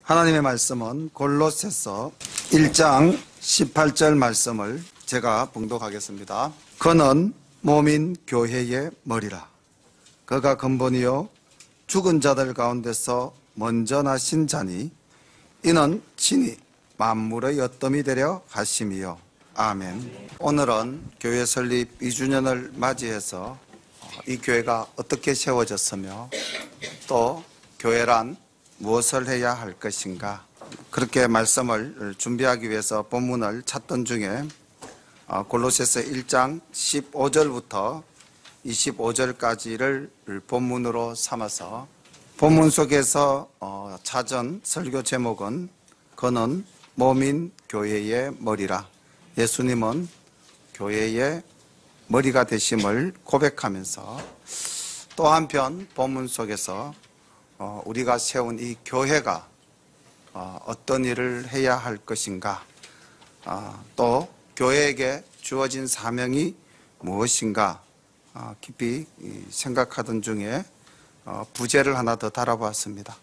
하나님의 말씀은 골로새서 1장 18절 말씀을 제가 봉독하겠습니다. 그는 몸인 교회의 머리라. 그가 근본이요 죽은 자들 가운데서 먼저 나신 자니 이는 친히 만물의 어뜸이 되려 하심이요. 아멘. 오늘은 교회 설립 2주년을 맞이해서 이 교회가 어떻게 세워졌으며 또 교회란 무엇을 해야 할 것인가, 그렇게 말씀을 준비하기 위해서 본문을 찾던 중에 골로새서 1장 15절부터 25절까지를 본문으로 삼아서 본문 속에서 찾은 설교 제목은 그는 몸인 교회의 머리라. 예수님은 교회의 머리가 되심을 고백하면서 또 한편 본문 속에서 우리가 세운 이 교회가 어떤 일을 해야 할 것인가, 또 교회에게 주어진 사명이 무엇인가 깊이 생각하던 중에 부제를 하나 더 달아보았습니다.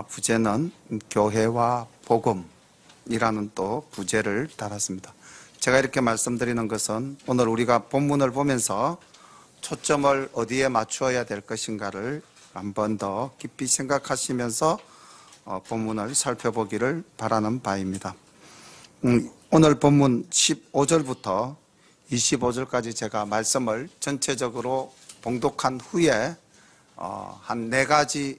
부제는 교회와 복음이라는 또 부제를 달았습니다. 제가 이렇게 말씀드리는 것은 오늘 우리가 본문을 보면서 초점을 어디에 맞추어야 될 것인가를 한 번 더 깊이 생각하시면서 본문을 살펴보기를 바라는 바입니다. 오늘 본문 15절부터 25절까지 제가 말씀을 전체적으로 봉독한 후에 한 4가지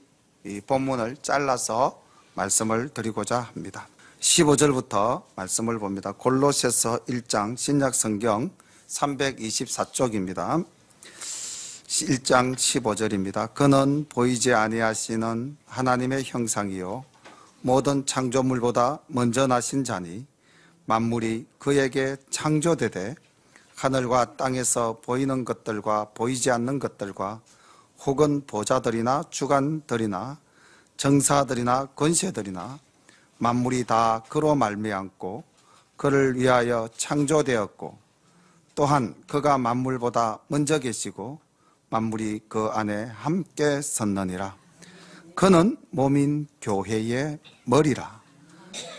본문을 잘라서 말씀을 드리고자 합니다. 15절부터 말씀을 봅니다. 골로새서 1장 신약성경 324쪽입니다. 1장 15절입니다. 그는 보이지 아니하시는 하나님의 형상이요 모든 창조물보다 먼저 나신 자니 만물이 그에게 창조되되 하늘과 땅에서 보이는 것들과 보이지 않는 것들과 혹은 보좌들이나 주관들이나 정사들이나 권세들이나 만물이 다 그로 말미암고 그를 위하여 창조되었고 또한 그가 만물보다 먼저 계시고 만물이 그 안에 함께 섰느니라. 그는 몸인 교회의 머리라.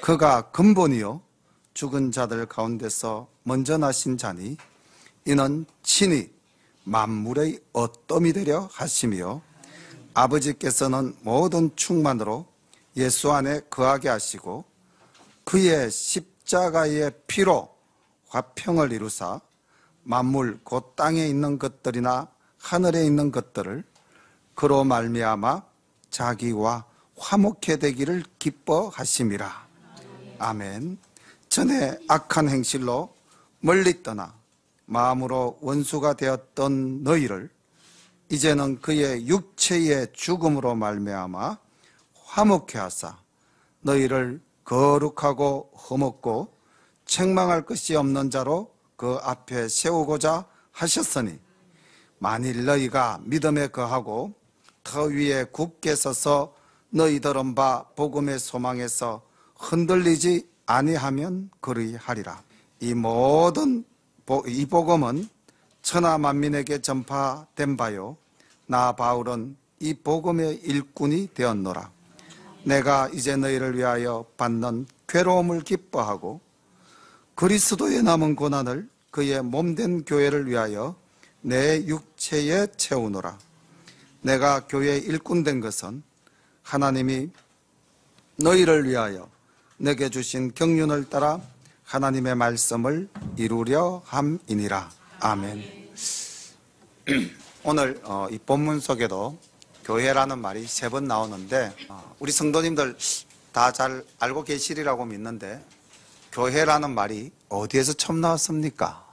그가 근본이요 죽은 자들 가운데서 먼저 나신 자니 이는 친히 만물의 어뜸이 되려 하심이요 아버지께서는 모든 충만으로 예수 안에 거하게 하시고 그의 십자가의 피로 화평을 이루사 만물 곧 땅에 있는 것들이나 하늘에 있는 것들을 그로 말미암아 자기와 화목해 되기를 기뻐하심이라. 아멘. 전에 악한 행실로 멀리 떠나 마음으로 원수가 되었던 너희를 이제는 그의 육체의 죽음으로 말미암아 화목해 하사 너희를 거룩하고 흠없고 책망할 것이 없는 자로 그 앞에 세우고자 하셨으니 만일 너희가 믿음에 거하고 더 위에 굳게 서서 너희들은 바 복음의 소망에서 흔들리지 아니하면 그리하리라. 이 모든 이 복음은 천하 만민에게 전파된 바요 나 바울은 이 복음의 일꾼이 되었노라. 내가 이제 너희를 위하여 받는 괴로움을 기뻐하고 그리스도의 남은 고난을 그의 몸된 교회를 위하여 내 육체에 채우노라. 내가 교회의 일꾼 된 것은 하나님이 너희를 위하여 내게 주신 경륜을 따라 하나님의 말씀을 이루려 함이니라. 아멘. 오늘 이 본문 속에도 교회라는 말이 3번 나오는데 우리 성도님들 다 잘 알고 계시리라고 믿는데 교회라는 말이 어디에서 처음 나왔습니까?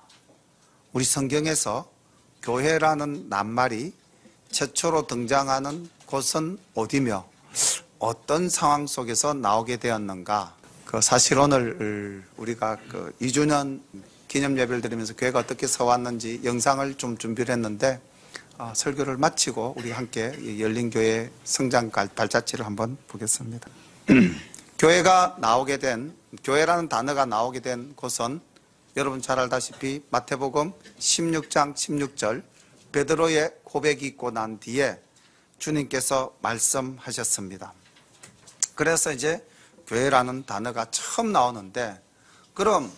우리 성경에서 교회라는 낱말이 최초로 등장하는 곳은 어디며 어떤 상황 속에서 나오게 되었는가? 사실 오늘 우리가 2주년 기념 예배를 드리면서 교회가 어떻게 서왔는지 영상을 좀 준비를 했는데 설교를 마치고 우리 함께 열린 교회 성장 발자취를 한번 보겠습니다. 교회라는 단어가 나오게 된 곳은 여러분 잘 알다시피 마태복음 16장 16절 베드로의 고백이 있고 난 뒤에 주님께서 말씀하셨습니다. 그래서 이제 교회라는 단어가 처음 나오는데, 그럼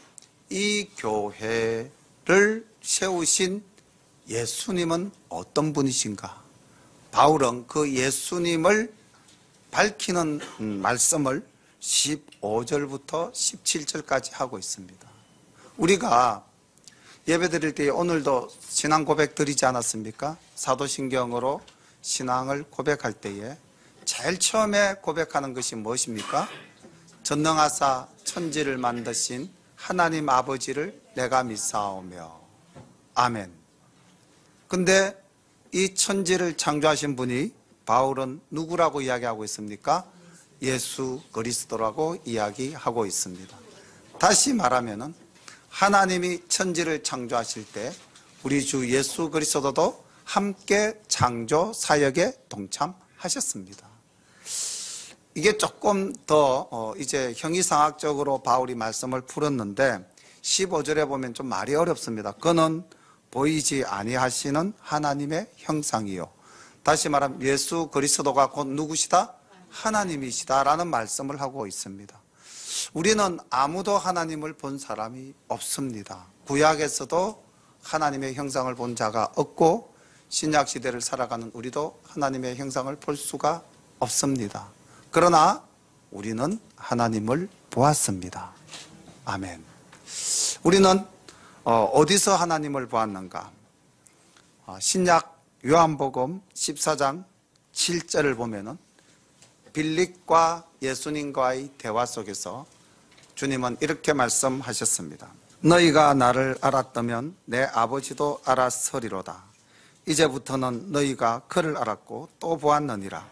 이 교회를 세우신 예수님은 어떤 분이신가? 바울은 그 예수님을 밝히는 말씀을 15절부터 17절까지 하고 있습니다. 우리가 예배 드릴 때 오늘도 신앙 고백 드리지 않았습니까? 사도신경으로 신앙을 고백할 때에 제일 처음에 고백하는 것이 무엇입니까? 전능하사 천지를 만드신 하나님 아버지를 내가 믿사오며 아멘. 근데 이 천지를 창조하신 분이 바울은 누구라고 이야기하고 있습니까? 예수 그리스도라고 이야기하고 있습니다. 다시 말하면은 하나님이 천지를 창조하실 때 우리 주 예수 그리스도도 함께 창조 사역에 동참하셨습니다. 이게 조금 더 이제 형이상학적으로 바울이 말씀을 풀었는데 15절에 보면 좀 말이 어렵습니다. 그는 보이지 아니하시는 하나님의 형상이요. 다시 말하면 예수 그리스도가 곧 누구시다? 하나님이시다라는 말씀을 하고 있습니다. 우리는 아무도 하나님을 본 사람이 없습니다. 구약에서도 하나님의 형상을 본 자가 없고 신약 시대를 살아가는 우리도 하나님의 형상을 볼 수가 없습니다. 그러나 우리는 하나님을 보았습니다. 아멘. 우리는 어디서 하나님을 보았는가? 신약 요한복음 14장 7절을 보면은 빌립과 예수님과의 대화 속에서 주님은 이렇게 말씀하셨습니다. 너희가 나를 알았다면 내 아버지도 알았으리로다. 이제부터는 너희가 그를 알았고 또 보았느니라.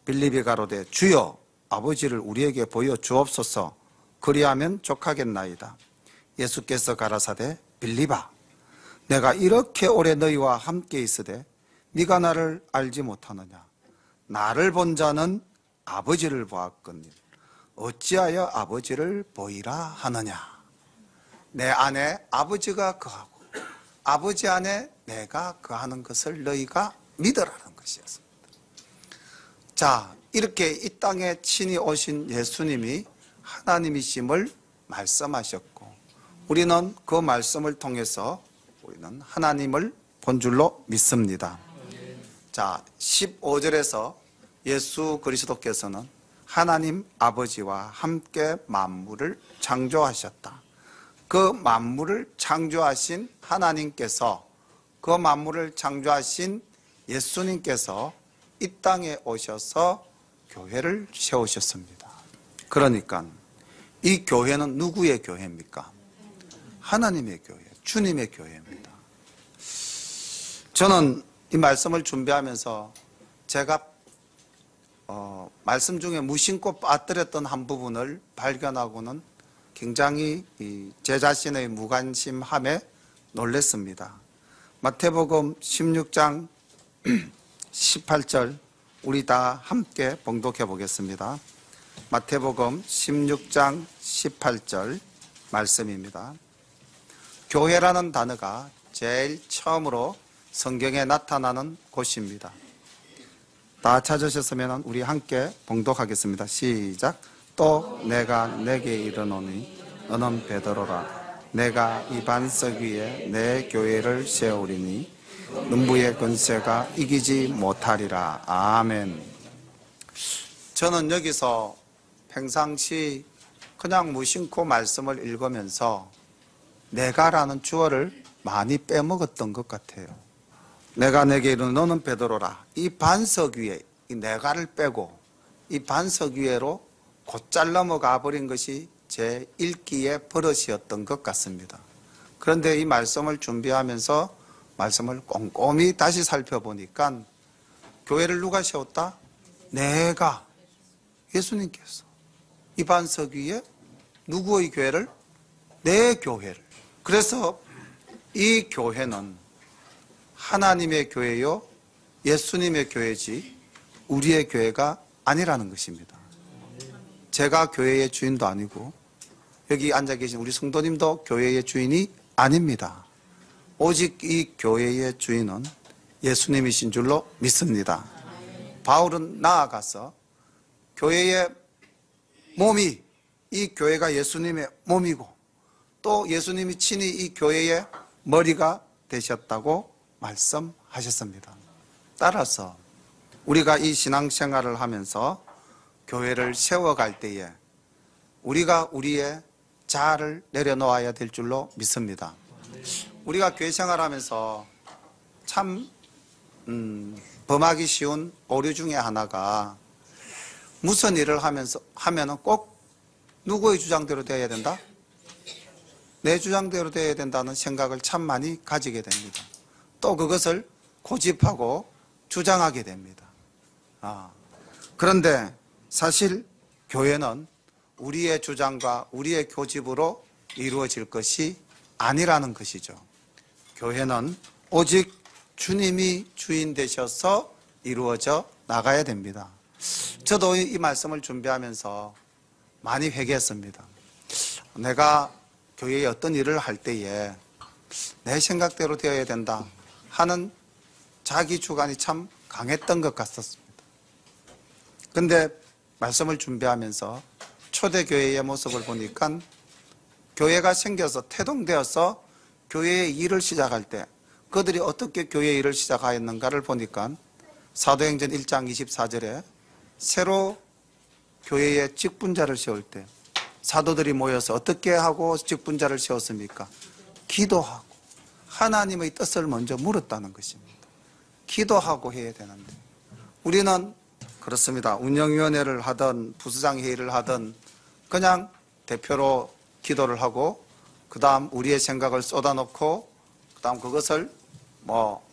빌립이 가로되 주여 아버지를 우리에게 보여 주옵소서. 그리하면 족하겠나이다. 예수께서 가라사대 빌립아 내가 이렇게 오래 너희와 함께 있으되 네가 나를 알지 못하느냐. 나를 본 자는 아버지를 보았거늘 어찌하여 아버지를 보이라 하느냐. 내 안에 아버지가 거하고 아버지 안에 내가 거하는 것을 너희가 믿으라는 것이었습니다. 자, 이렇게 이 땅에 친히 오신 예수님이 하나님이심을 말씀하셨고 우리는 그 말씀을 통해서 우리는 하나님을 본 줄로 믿습니다. 자, 15절에서 예수 그리스도께서는 하나님 아버지와 함께 만물을 창조하셨다. 그 만물을 창조하신 하나님께서 그 만물을 창조하신 예수님께서 이 땅에 오셔서 교회를 세우셨습니다. 그러니까 이 교회는 누구의 교회입니까? 하나님의 교회, 주님의 교회입니다. 저는 이 말씀을 준비하면서 제가 말씀 중에 무심코 빠뜨렸던 한 부분을 발견하고는 굉장히 제 자신의 무관심함에 놀랐습니다. 마태복음 16장 18절 우리 다 함께 봉독해 보겠습니다. 마태복음 16장 18절 말씀입니다. 교회라는 단어가 제일 처음으로 성경에 나타나는 곳입니다. 다 찾으셨으면 우리 함께 봉독하겠습니다. 시작. 또 내가 내게 이르노니 너는 베드로라. 내가 이 반석 위에 내 교회를 세우리니 눈부의 권세가 이기지 못하리라. 아멘. 저는 여기서 평상시 그냥 무심코 말씀을 읽으면서 내가라는 주어를 많이 빼먹었던 것 같아요. 내가 내게 이르노니 너는 베드로라. 이 반석 위에 이 내가를 빼고 이 반석 위에로 곧잘 넘어가 버린 것이 제 읽기의 버릇이었던 것 같습니다. 그런데 이 말씀을 준비하면서 말씀을 꼼꼼히 다시 살펴보니까 교회를 누가 세웠다? 내가, 예수님께서 이 반석 위에 누구의 교회를? 내 교회를. 그래서 이 교회는 하나님의 교회요 예수님의 교회지 우리의 교회가 아니라는 것입니다. 제가 교회의 주인도 아니고 여기 앉아 계신 우리 성도님도 교회의 주인이 아닙니다. 오직 이 교회의 주인은 예수님이신 줄로 믿습니다. 바울은 나아가서 교회의 몸이, 이 교회가 예수님의 몸이고 또 예수님이 친히 이 교회의 머리가 되셨다고 말씀하셨습니다. 따라서 우리가 이 신앙생활을 하면서 교회를 세워갈 때에 우리가 우리의 자아를 내려놓아야 될 줄로 믿습니다. 우리가 교회 생활하면서 참 범하기 쉬운 오류 중에 하나가 무슨 일을 하면은 꼭 누구의 주장대로 되어야 된다? 내 주장대로 되어야 된다는 생각을 참 많이 가지게 됩니다. 또 그것을 고집하고 주장하게 됩니다. 그런데 사실 교회는 우리의 주장과 우리의 고집으로 이루어질 것이 아니라는 것이죠. 교회는 오직 주님이 주인 되셔서 이루어져 나가야 됩니다. 저도 이 말씀을 준비하면서 많이 회개했습니다. 내가 교회에 어떤 일을 할 때에 내 생각대로 되어야 된다 하는 자기 주관이 참 강했던 것 같았습니다. 근데 말씀을 준비하면서 초대교회의 모습을 보니까 교회가 생겨서 태동되어서 교회의 일을 시작할 때 그들이 어떻게 교회의 일을 시작하였는가를 보니까 사도행전 1장 24절에 새로 교회의 직분자를 세울 때 사도들이 모여서 어떻게 하고 직분자를 세웠습니까? 기도하고 하나님의 뜻을 먼저 물었다는 것입니다. 기도하고 해야 되는데 우리는 그렇습니다. 운영위원회를 하든 부수장 회의를 하든 그냥 대표로 기도를 하고 그 다음 우리의 생각을 쏟아놓고 그 다음 그것을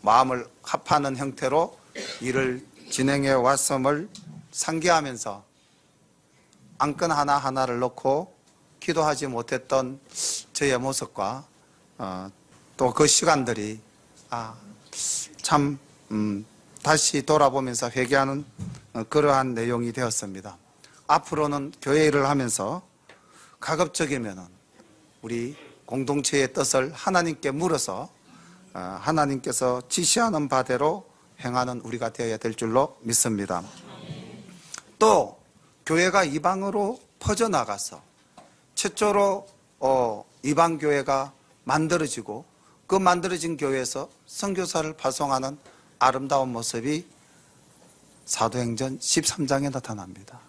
마음을 합하는 형태로 일을 진행해 왔음을 상기하면서 안건 하나하나를 놓고 기도하지 못했던 저의 모습과 또 그 시간들이 참 다시 돌아보면서 회개하는 그러한 내용이 되었습니다. 앞으로는 교회 일을 하면서 가급적이면 우리 공동체의 뜻을 하나님께 물어서 하나님께서 지시하는 바대로 행하는 우리가 되어야 될 줄로 믿습니다. 또 교회가 이방으로 퍼져나가서 최초로 이방교회가 만들어지고 그 만들어진 교회에서 선교사를 파송하는 아름다운 모습이 사도행전 13장에 나타납니다.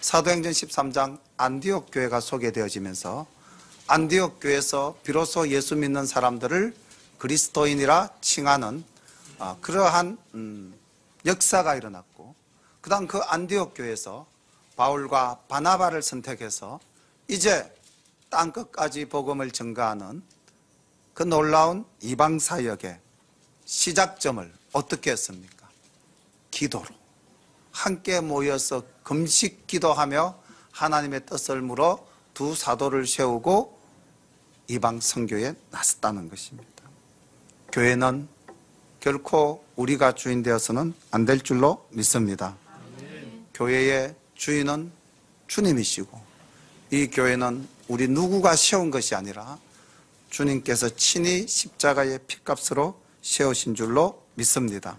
사도행전 13장 안디옥 교회가 소개되어지면서 안디옥 교회에서 비로소 예수 믿는 사람들을 그리스도인이라 칭하는 그러한 역사가 일어났고 그 다음 그 안디옥 교회에서 바울과 바나바를 선택해서 이제 땅끝까지 복음을 전가하는 그 놀라운 이방사역의 시작점을 어떻게 했습니까? 기도로 함께 모여서 금식 기도하며 하나님의 뜻을 물어 두 사도를 세우고 이방 선교에 나섰다는 것입니다. 교회는 결코 우리가 주인 되어서는 안 될 줄로 믿습니다. 교회의 주인은 주님이시고 이 교회는 우리 누구가 세운 것이 아니라 주님께서 친히 십자가의 피값으로 세우신 줄로 믿습니다.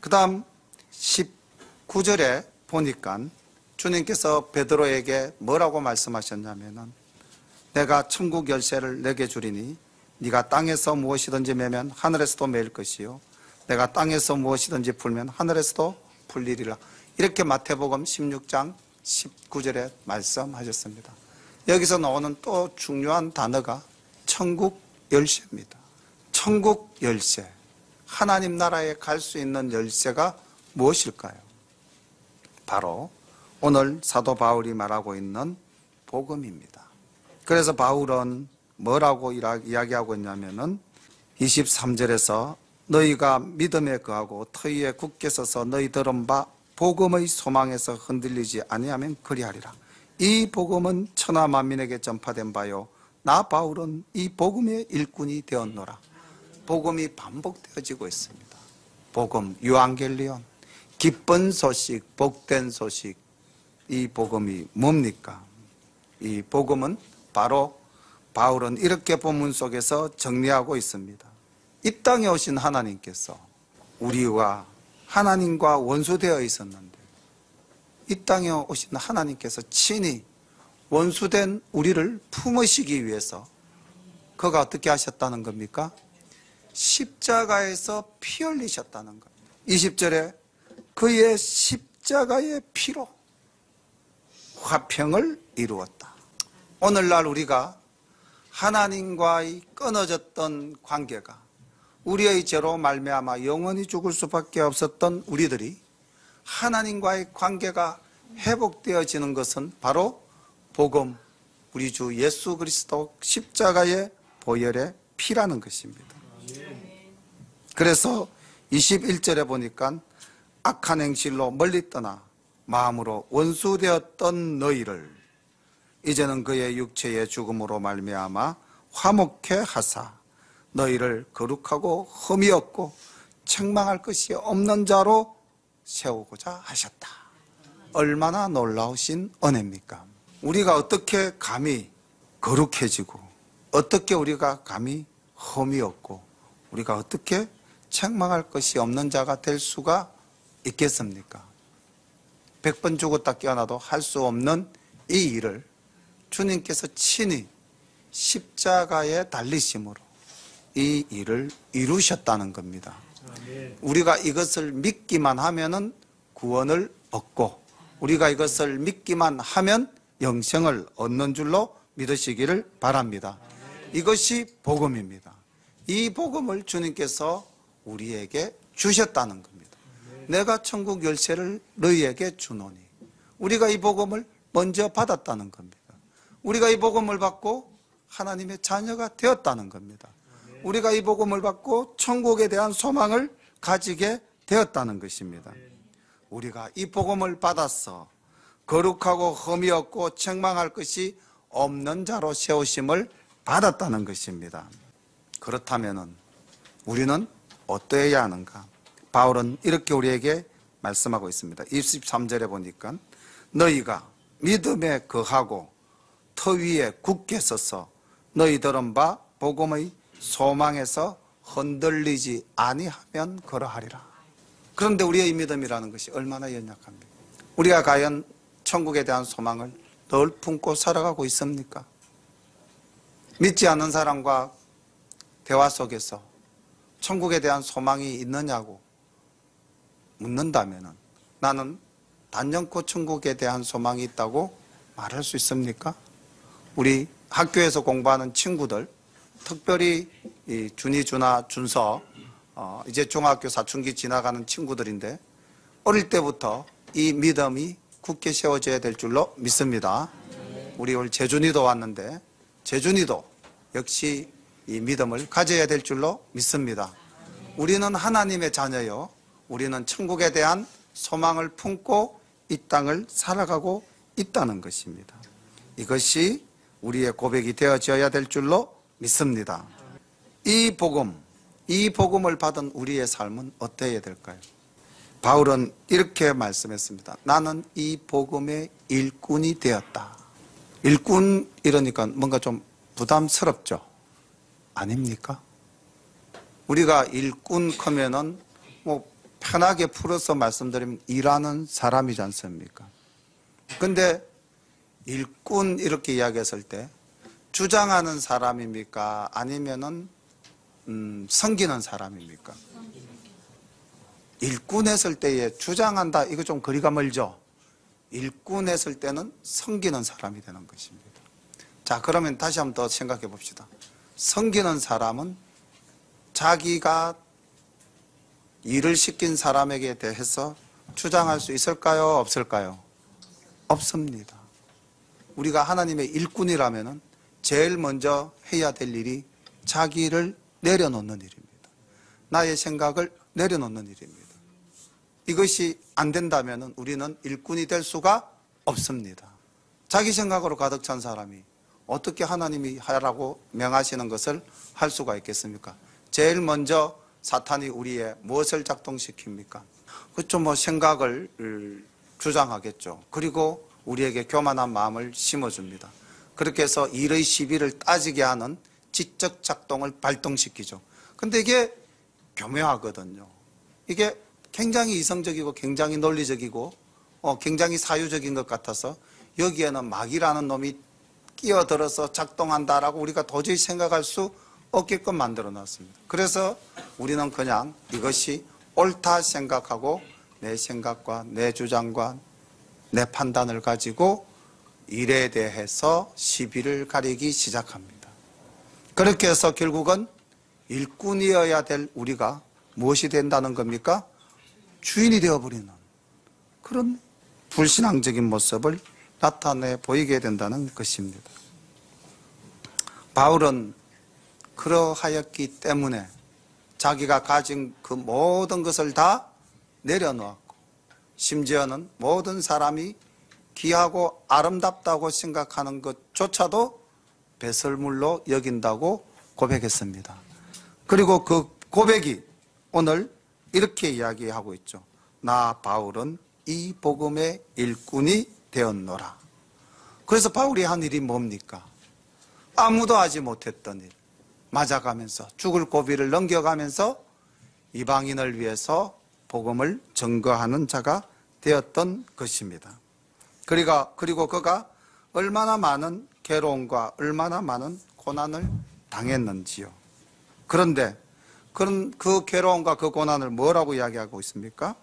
그 다음 19절에 보니까 주님께서 베드로에게 뭐라고 말씀하셨냐면은 내가 천국 열쇠를 내게 주리니 네가 땅에서 무엇이든지 매면 하늘에서도 매일 것이요 내가 땅에서 무엇이든지 풀면 하늘에서도 풀리리라. 이렇게 마태복음 16장 19절에 말씀하셨습니다. 여기서 나오는 또 중요한 단어가 천국 열쇠입니다. 천국 열쇠, 하나님 나라에 갈 수 있는 열쇠가 무엇일까요? 바로 오늘 사도 바울이 말하고 있는 복음입니다. 그래서 바울은 뭐라고 이야기하고 있냐면은 23절에서 너희가 믿음에 거하고 터위에 굳게 서서 너희 들은 바 복음의 소망에서 흔들리지 아니하면 그리하리라. 이 복음은 천하 만민에게 전파된 바요 나 바울은 이 복음의 일꾼이 되었노라. 복음이 반복되어지고 있습니다. 복음, 유앙겔리온, 기쁜 소식, 복된 소식. 이 복음이 뭡니까? 이 복음은 바로 바울은 이렇게 본문 속에서 정리하고 있습니다. 이 땅에 오신 하나님께서 우리와 하나님과 원수되어 있었는데 이 땅에 오신 하나님께서 친히 원수된 우리를 품으시기 위해서 그가 어떻게 하셨다는 겁니까? 십자가에서 피 흘리셨다는 것. 20절에 그의 십자가의 피로 화평을 이루었다. 오늘날 우리가 하나님과의 끊어졌던 관계가 우리의 죄로 말미암아 영원히 죽을 수밖에 없었던 우리들이 하나님과의 관계가 회복되어지는 것은 바로 복음, 우리 주 예수 그리스도 십자가의 보혈의 피라는 것입니다. 그래서 21절에 보니까 악한 행실로 멀리 떠나 마음으로 원수되었던 너희를 이제는 그의 육체의 죽음으로 말미암아 화목케 하사 너희를 거룩하고 흠이 없고 책망할 것이 없는 자로 세우고자 하셨다. 얼마나 놀라우신 은혜입니까? 우리가 어떻게 감히 거룩해지고 어떻게 우리가 감히 흠이 없고 우리가 어떻게 책망할 것이 없는 자가 될 수가 있겠습니까? 100번 죽었다 깨어나도 할 수 없는 이 일을 주님께서 친히 십자가에 달리심으로 이 일을 이루셨다는 겁니다. 우리가 이것을 믿기만 하면은 구원을 얻고 우리가 이것을 믿기만 하면 영생을 얻는 줄로 믿으시기를 바랍니다. 이것이 복음입니다. 이 복음을 주님께서 우리에게 주셨다는 겁니다. 내가 천국 열쇠를 너희에게 주노니 우리가 이 복음을 먼저 받았다는 겁니다. 우리가 이 복음을 받고 하나님의 자녀가 되었다는 겁니다. 우리가 이 복음을 받고 천국에 대한 소망을 가지게 되었다는 것입니다. 우리가 이 복음을 받아서 거룩하고 흠이 없고 책망할 것이 없는 자로 세우심을 받았다는 것입니다. 그렇다면 우리는 어떠해야 하는가? 바울은 이렇게 우리에게 말씀하고 있습니다. 23절에 보니까 너희가 믿음에 거하고 터 위에 굳게 서서 너희들은 바 복음의 소망에서 흔들리지 아니하면 그러하리라. 그런데 우리의 믿음이라는 것이 얼마나 연약합니까? 우리가 과연 천국에 대한 소망을 늘 품고 살아가고 있습니까? 믿지 않는 사람과 대화 속에서 천국에 대한 소망이 있느냐고 묻는다면 나는 단연코 천국에 대한 소망이 있다고 말할 수 있습니까? 우리 학교에서 공부하는 친구들, 특별히 이 준이, 준아, 준서, 이제 중학교 사춘기 지나가는 친구들인데 어릴 때부터 이 믿음이 굳게 세워져야 될 줄로 믿습니다. 우리 오늘 재준이도 왔는데 재준이도 역시 이 믿음을 가져야 될 줄로 믿습니다. 우리는 하나님의 자녀요. 우리는 천국에 대한 소망을 품고 이 땅을 살아가고 있다는 것입니다. 이것이 우리의 고백이 되어져야 될 줄로 믿습니다. 이 복음을 받은 우리의 삶은 어때야 될까요? 바울은 이렇게 말씀했습니다. 나는 이 복음의 일꾼이 되었다. 일꾼 이러니까 뭔가 좀 부담스럽죠? 아닙니까? 우리가 일꾼 하면은 뭐 편하게 풀어서 말씀드리면 일하는 사람이지 않습니까? 근데 일꾼 이렇게 이야기했을 때 주장하는 사람입니까? 아니면은 섬기는 사람입니까? 일꾼 했을 때에 주장한다 이거 좀 거리가 멀죠? 일꾼 했을 때는 섬기는 사람이 되는 것입니다. 자, 그러면 다시 한번 더 생각해 봅시다. 섬기는 사람은 자기가 일을 시킨 사람에게 대해서 주장할 수 있을까요? 없을까요? 없습니다. 우리가 하나님의 일꾼이라면 제일 먼저 해야 될 일이 자기를 내려놓는 일입니다. 나의 생각을 내려놓는 일입니다. 이것이 안 된다면 우리는 일꾼이 될 수가 없습니다. 자기 생각으로 가득 찬 사람이 어떻게 하나님이 하라고 명하시는 것을 할 수가 있겠습니까? 제일 먼저 사탄이 우리의 무엇을 작동시킵니까? 그렇죠. 뭐 생각을 주장하겠죠. 그리고 우리에게 교만한 마음을 심어줍니다. 그렇게 해서 일의 시비를 따지게 하는 지적 작동을 발동시키죠. 근데 이게 교묘하거든요. 이게 굉장히 이성적이고 굉장히 논리적이고 굉장히 사유적인 것 같아서 여기에는 마귀라는 놈이 끼어들어서 작동한다라고 우리가 도저히 생각할 수 없게끔 만들어 놨습니다. 그래서 우리는 그냥 이것이 옳다 생각하고 내 생각과 내 주장과 내 판단을 가지고 일에 대해서 시비를 가리기 시작합니다. 그렇게 해서 결국은 일꾼이어야 될 우리가 무엇이 된다는 겁니까? 주인이 되어버리는 그런 불신앙적인 모습을 나타내 보이게 된다는 것입니다. 바울은 그러하였기 때문에 자기가 가진 그 모든 것을 다 내려놓았고 심지어는 모든 사람이 귀하고 아름답다고 생각하는 것조차도 배설물로 여긴다고 고백했습니다. 그리고 그 고백이 오늘 이렇게 이야기하고 있죠. 나 바울은 이 복음의 일꾼이 되었노라. 그래서 바울이 한 일이 뭡니까? 아무도 하지 못했던 일, 맞아가면서 죽을 고비를 넘겨가면서 이방인을 위해서 복음을 증거하는 자가 되었던 것입니다. 그리고 그가 얼마나 많은 괴로움과 얼마나 많은 고난을 당했는지요. 그런데 그 괴로움과 그 고난을 뭐라고 이야기하고 있습니까?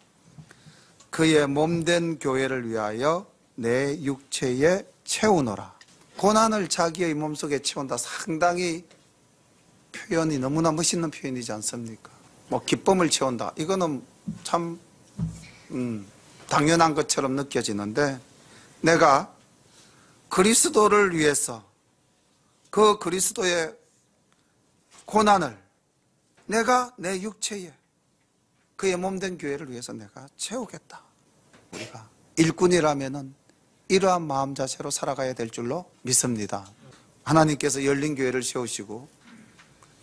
그의 몸된 교회를 위하여 내 육체에 채우노라. 고난을 자기의 몸속에 채운다. 상당히 표현이 너무나 멋있는 표현이지 않습니까? 기쁨을 채운다. 이거는 참 당연한 것처럼 느껴지는데 내가 그리스도를 위해서 그 그리스도의 고난을 내가 내 육체에 그의 몸된 교회를 위해서 내가 채우겠다. 우리가 일꾼이라면은 이러한 마음 자세로 살아가야 될 줄로 믿습니다. 하나님께서 열린 교회를 세우시고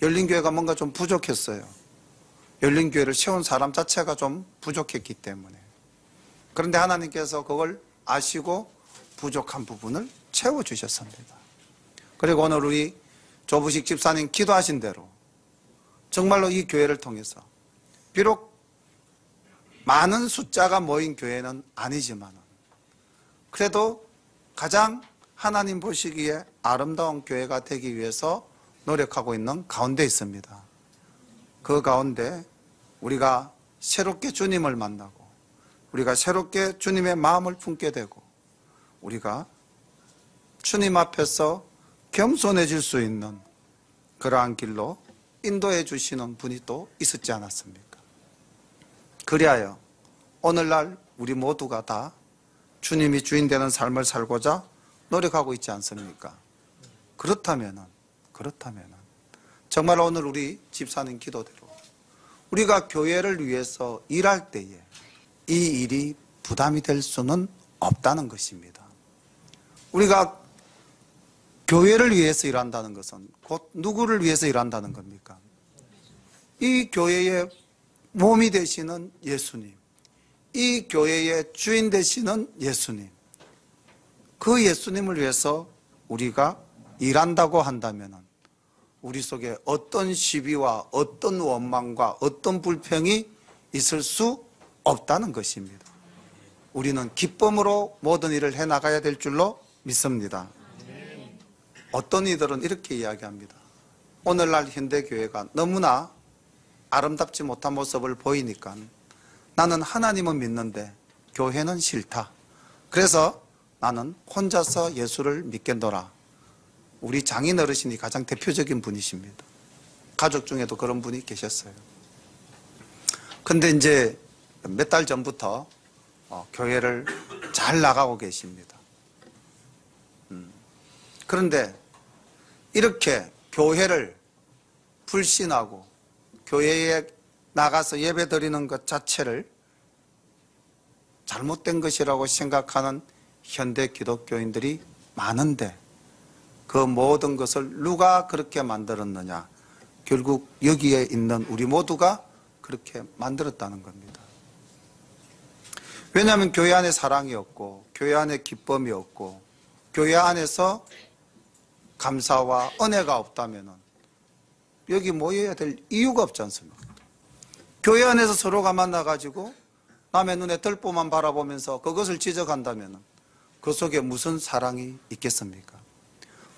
열린 교회가 뭔가 좀 부족했어요. 열린 교회를 세운 사람 자체가 좀 부족했기 때문에. 그런데 하나님께서 그걸 아시고 부족한 부분을 채워주셨습니다. 그리고 오늘 우리 조부식 집사님 기도하신 대로 정말로 이 교회를 통해서 비록 많은 숫자가 모인 교회는 아니지만 그래도 가장 하나님 보시기에 아름다운 교회가 되기 위해서 노력하고 있는 가운데 있습니다. 그 가운데 우리가 새롭게 주님을 만나고 우리가 새롭게 주님의 마음을 품게 되고 우리가 주님 앞에서 겸손해질 수 있는 그러한 길로 인도해 주시는 분이 또 있었지 않았습니까? 그리하여 오늘날 우리 모두가 다 주님이 주인 되는 삶을 살고자 노력하고 있지 않습니까? 그렇다면 정말 오늘 우리 집사님 기도대로 우리가 교회를 위해서 일할 때에 이 일이 부담이 될 수는 없다는 것입니다. 우리가 교회를 위해서 일한다는 것은 곧 누구를 위해서 일한다는 겁니까? 이 교회의 몸이 되시는 예수님, 이 교회의 주인 되시는 예수님, 그 예수님을 위해서 우리가 일한다고 한다면 우리 속에 어떤 시비와 어떤 원망과 어떤 불평이 있을 수 없다는 것입니다. 우리는 기쁨으로 모든 일을 해나가야 될 줄로 믿습니다. 어떤 이들은 이렇게 이야기합니다. 오늘날 현대교회가 너무나 아름답지 못한 모습을 보이니까 나는 하나님은 믿는데 교회는 싫다. 그래서 나는 혼자서 예수를 믿겠노라. 우리 장인 어르신이 가장 대표적인 분이십니다. 가족 중에도 그런 분이 계셨어요. 근데 이제 몇 달 전부터 교회를 잘 나가고 계십니다. 그런데 이렇게 교회를 불신하고 교회에 나가서 예배 드리는 것 자체를 잘못된 것이라고 생각하는 현대 기독교인들이 많은데 그 모든 것을 누가 그렇게 만들었느냐? 결국 여기에 있는 우리 모두가 그렇게 만들었다는 겁니다. 왜냐하면 교회 안에 사랑이 없고 교회 안에 기쁨이 없고 교회 안에서 감사와 은혜가 없다면 여기 모여야 될 이유가 없지 않습니까? 교회 안에서 서로가 만나가지고 남의 눈에 들보만 바라보면서 그것을 지적한다면 그 속에 무슨 사랑이 있겠습니까?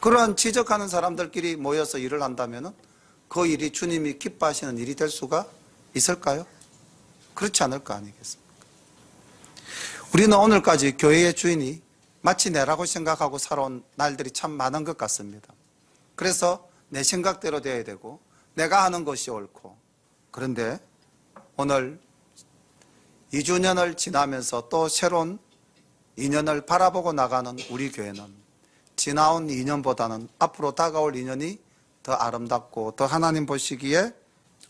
그러한 지적하는 사람들끼리 모여서 일을 한다면 그 일이 주님이 기뻐하시는 일이 될 수가 있을까요? 그렇지 않을 거 아니겠습니까? 우리는 오늘까지 교회의 주인이 마치 내라고 생각하고 살아온 날들이 참 많은 것 같습니다. 그래서 내 생각대로 되어야 되고 내가 하는 것이 옳고, 그런데 오늘 2주년을 지나면서 또 새로운 2년을 바라보고 나가는 우리 교회는 지나온 2년보다는 앞으로 다가올 2년이 더 아름답고 더 하나님 보시기에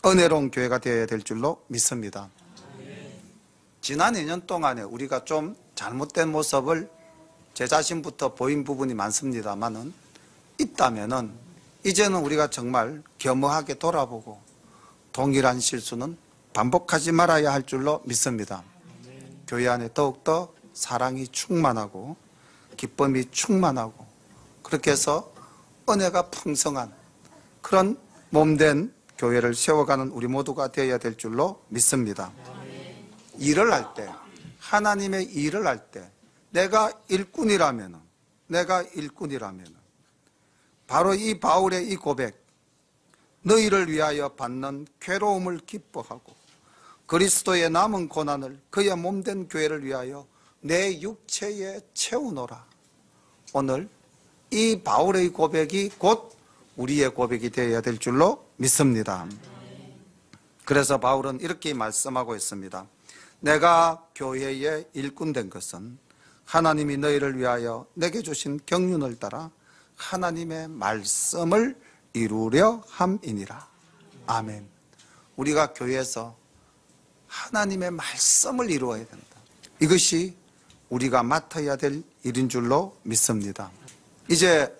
은혜로운 교회가 되어야 될 줄로 믿습니다. 지난 2년 동안에 우리가 좀 잘못된 모습을 제 자신부터 보인 부분이 많습니다만은 있다면은 이제는 우리가 정말 겸허하게 돌아보고 동일한 실수는 반복하지 말아야 할 줄로 믿습니다. 교회 안에 더욱더 사랑이 충만하고 기쁨이 충만하고 그렇게 해서 은혜가 풍성한 그런 몸된 교회를 세워가는 우리 모두가 되어야 될 줄로 믿습니다. 일을 할 때, 하나님의 일을 할 때 내가 일꾼이라면 바로 이 바울의 이 고백, 너희를 위하여 받는 괴로움을 기뻐하고 그리스도의 남은 고난을 그의 몸된 교회를 위하여 내 육체에 채우노라. 오늘 이 바울의 고백이 곧 우리의 고백이 되어야 될 줄로 믿습니다. 그래서 바울은 이렇게 말씀하고 있습니다. 내가 교회의 일꾼 된 것은 하나님이 너희를 위하여 내게 주신 경륜을 따라 하나님의 말씀을 이루려 함이니라. 아멘. 우리가 교회에서 하나님의 말씀을 이루어야 된다. 이것이 우리가 맡아야 될 일인 줄로 믿습니다. 이제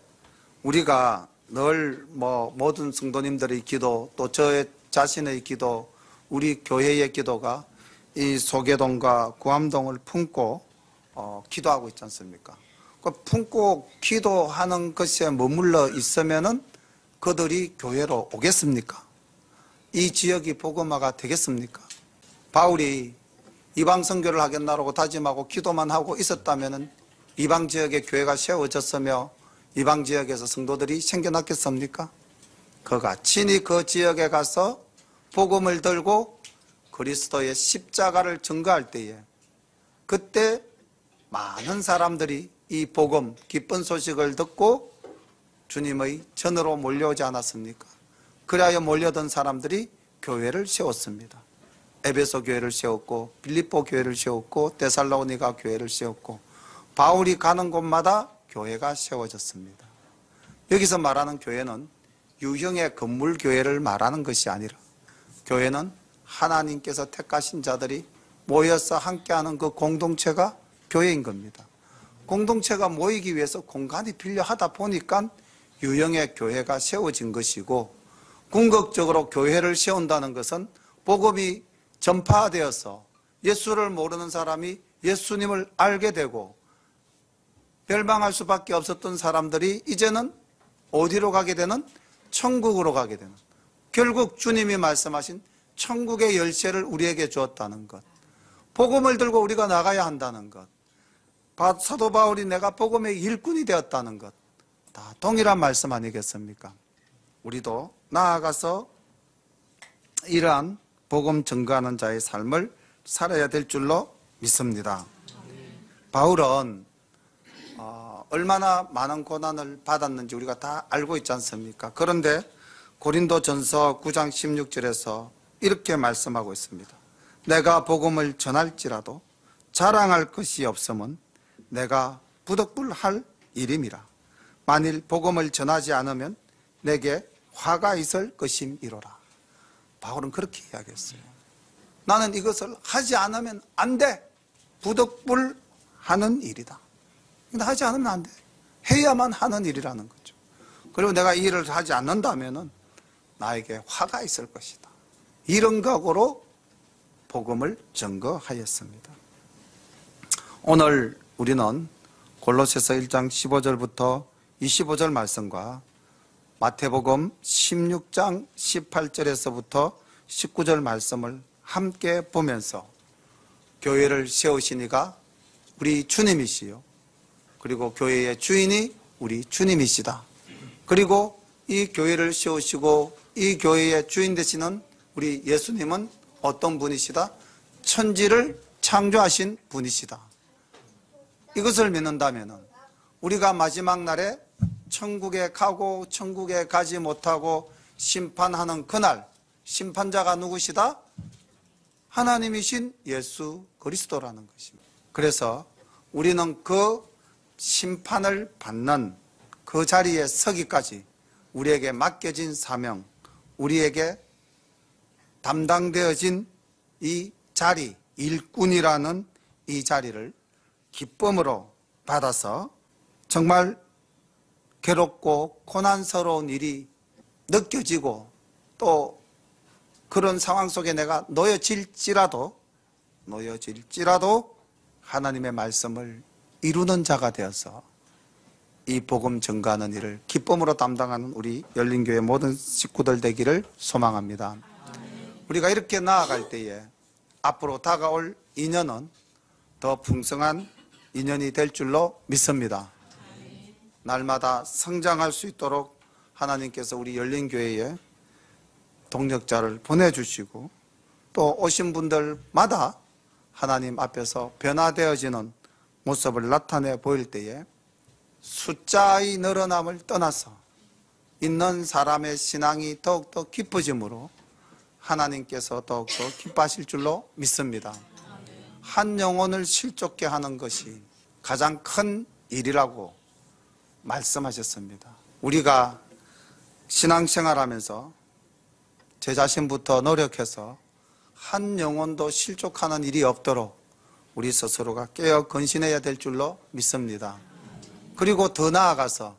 우리가 늘 모든 성도님들의 기도, 또 저의 자신의 기도, 우리 교회의 기도가 이 소계동과 구암동을 품고 기도하고 있지 않습니까? 그 품고 기도하는 것에 머물러 있으면은 그들이 교회로 오겠습니까? 이 지역이 복음화가 되겠습니까? 바울이 이방 선교를 하겠나라고 다짐하고 기도만 하고 있었다면은 이방 지역에 교회가 세워졌으며 이방 지역에서 성도들이 생겨났겠습니까? 그가 친히 그 지역에 가서 복음을 들고 그리스도의 십자가를 증거할 때에 그때 많은 사람들이 이 복음, 기쁜 소식을 듣고 주님의 전으로 몰려오지 않았습니까? 그리하여 몰려든 사람들이 교회를 세웠습니다. 에베소 교회를 세웠고 빌립보 교회를 세웠고 데살로니가 교회를 세웠고 바울이 가는 곳마다 교회가 세워졌습니다. 여기서 말하는 교회는 유형의 건물 교회를 말하는 것이 아니라 교회는 하나님께서 택하신 자들이 모여서 함께하는 그 공동체가 교회인 겁니다. 공동체가 모이기 위해서 공간이 필요하다 보니까 유형의 교회가 세워진 것이고, 궁극적으로 교회를 세운다는 것은 복음이 전파되어서 예수를 모르는 사람이 예수님을 알게 되고 멸망할 수밖에 없었던 사람들이 이제는 어디로 가게 되는? 천국으로 가게 되는, 결국 주님이 말씀하신 천국의 열쇠를 우리에게 주었다는 것, 복음을 들고 우리가 나가야 한다는 것, 사도 바울이 내가 복음의 일꾼이 되었다는 것, 다 동일한 말씀 아니겠습니까? 우리도 나아가서 이러한 복음 증거하는 자의 삶을 살아야 될 줄로 믿습니다. 바울은 얼마나 많은 고난을 받았는지 우리가 다 알고 있지 않습니까? 그런데 고린도전서 9장 16절에서 이렇게 말씀하고 있습니다. 내가 복음을 전할지라도 자랑할 것이 없으면 내가 부득불할 일임이라. 만일 복음을 전하지 않으면 내게 화가 있을 것임이로라. 바울은 그렇게 이야기했어요. 나는 이것을 하지 않으면 안 돼. 부득불하는 일이다. 근데 하지 않으면 안 돼. 해야만 하는 일이라는 거죠. 그리고 내가 이 일을 하지 않는다면 나에게 화가 있을 것이다. 이런 각오로 복음을 증거하였습니다. 오늘 우리는 골로새서 1장 15절부터 25절 말씀과 마태복음 16장 18절에서부터 19절 말씀을 함께 보면서 교회를 세우시니가 우리 주님이시요. 그리고 교회의 주인이 우리 주님이시다. 그리고 이 교회를 세우시고 이 교회의 주인 되시는 우리 예수님은 어떤 분이시다? 천지를 창조하신 분이시다. 이것을 믿는다면 우리가 마지막 날에 천국에 가고 천국에 가지 못하고 심판하는 그날 심판자가 누구시다? 하나님이신 예수 그리스도라는 것입니다. 그래서 우리는 그 심판을 받는 그 자리에 서기까지 우리에게 맡겨진 사명, 우리에게 담당되어진 이 자리, 일꾼이라는 이 자리를 기쁨으로 받아서 정말 괴롭고 고난스러운 일이 느껴지고 또 그런 상황 속에 내가 놓여질지라도 하나님의 말씀을 이루는 자가 되어서 이 복음 전가하는 일을 기쁨으로 담당하는 우리 열린교회 모든 식구들 되기를 소망합니다. 우리가 이렇게 나아갈 때에 앞으로 다가올 인연은 더 풍성한 인연이 될 줄로 믿습니다. 날마다 성장할 수 있도록 하나님께서 우리 열린교회에 동력자를 보내주시고 또 오신 분들마다 하나님 앞에서 변화되어지는 모습을 나타내 보일 때에 숫자의 늘어남을 떠나서 있는 사람의 신앙이 더욱더 깊어짐으로 하나님께서 더욱더 기뻐하실 줄로 믿습니다. 한 영혼을 실족케 하는 것이 가장 큰 일이라고 말씀하셨습니다. 우리가 신앙생활하면서 제 자신부터 노력해서 한 영혼도 실족하는 일이 없도록 우리 스스로가 깨어 건신해야 될 줄로 믿습니다. 그리고 더 나아가서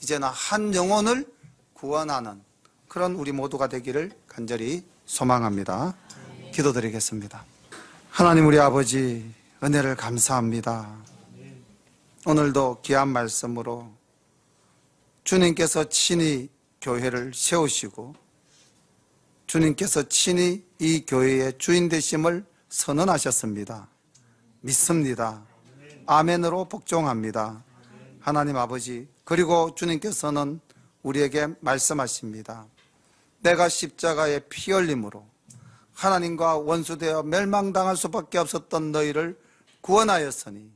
이제는 한 영혼을 구원하는 그런 우리 모두가 되기를 간절히 소망합니다. 기도드리겠습니다. 하나님 우리 아버지 은혜를 감사합니다. 오늘도 귀한 말씀으로 주님께서 친히 교회를 세우시고 주님께서 친히 이 교회의 주인 되심을 선언하셨습니다. 믿습니다. 아멘으로 복종합니다. 하나님 아버지, 그리고 주님께서는 우리에게 말씀하십니다. 내가 십자가의 피 흘림으로 하나님과 원수되어 멸망당할 수밖에 없었던 너희를 구원하였으니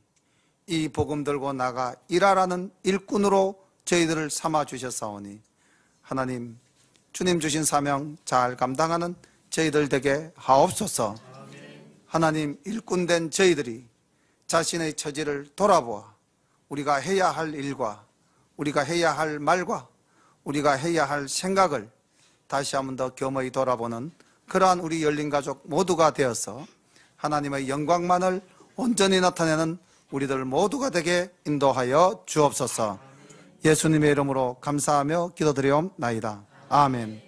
이 복음 들고 나가 일하라는 일꾼으로 저희들을 삼아주셨사오니 하나님, 주님 주신 사명 잘 감당하는 저희들 되게 하옵소서. 하나님, 일꾼된 저희들이 자신의 처지를 돌아보아 우리가 해야 할 일과 우리가 해야 할 말과 우리가 해야 할 생각을 다시 한번 더 겸허히 돌아보는 그러한 우리 열린가족 모두가 되어서 하나님의 영광만을 온전히 나타내는 우리들 모두가 되게 인도하여 주옵소서. 예수님의 이름으로 감사하며 기도드리옵나이다. 아멘.